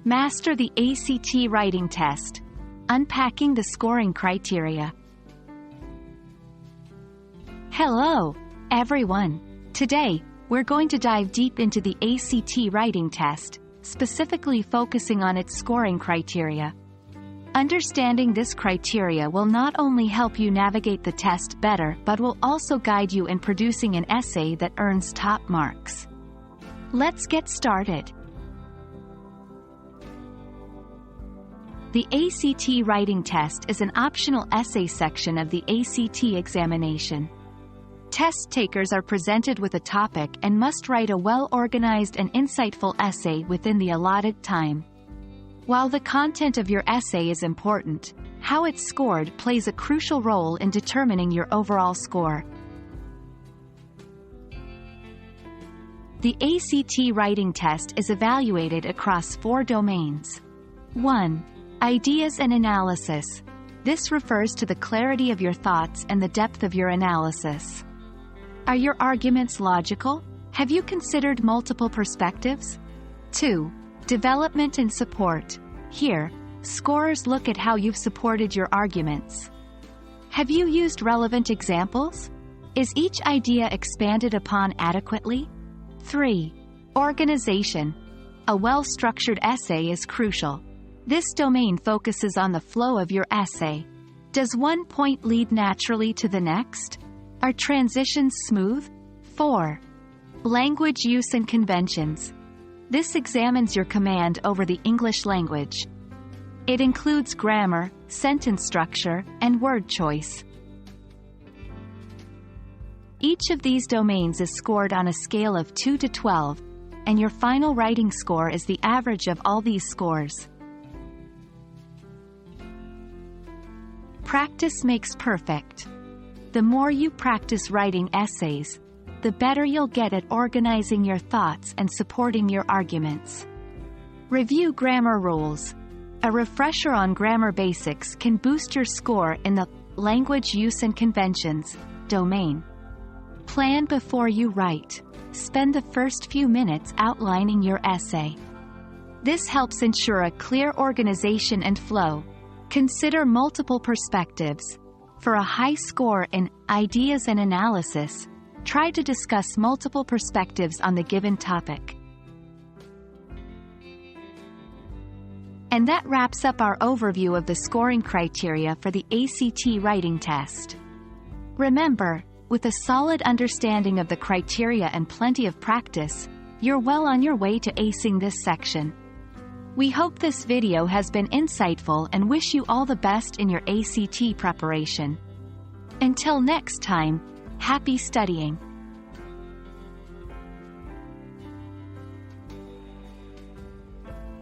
Master the ACT writing test. Unpacking the Scoring Criteria. Hello, everyone. Today, we're going to dive deep into the ACT writing test, specifically focusing on its scoring criteria. Understanding this criteria will not only help you navigate the test better but will also guide you in producing an essay that earns top marks. Let's get started. The ACT writing test is an optional essay section of the ACT examination. Test takers are presented with a topic and must write a well-organized and insightful essay within the allotted time. While the content of your essay is important, how it's scored plays a crucial role in determining your overall score. The ACT writing test is evaluated across 4 domains. 1. Ideas and analysis. This refers to the clarity of your thoughts and the depth of your analysis. Are your arguments logical? Have you considered multiple perspectives? 2. Development and support. Here, scorers look at how you've supported your arguments. Have you used relevant examples? Is each idea expanded upon adequately? 3. Organization. A well-structured essay is crucial. This domain focuses on the flow of your essay. Does one point lead naturally to the next? Are transitions smooth? 4. Language use and conventions. This examines your command over the English language. It includes grammar, sentence structure, and word choice. Each of these domains is scored on a scale of 2 to 12, and your final writing score is the average of all these scores. Practice makes perfect. The more you practice writing essays, the better you'll get at organizing your thoughts and supporting your arguments. Review grammar rules. A refresher on grammar basics can boost your score in the language use and conventions domain. Plan before you write. Spend the first few minutes outlining your essay. This helps ensure a clear organization and flow. Consider multiple perspectives. For a high score in ideas and analysis, try to discuss multiple perspectives on the given topic. And that wraps up our overview of the scoring criteria for the ACT writing test. Remember, with a solid understanding of the criteria and plenty of practice, you're well on your way to acing this section. We hope this video has been insightful and wish you all the best in your ACT preparation. Until next time, happy studying!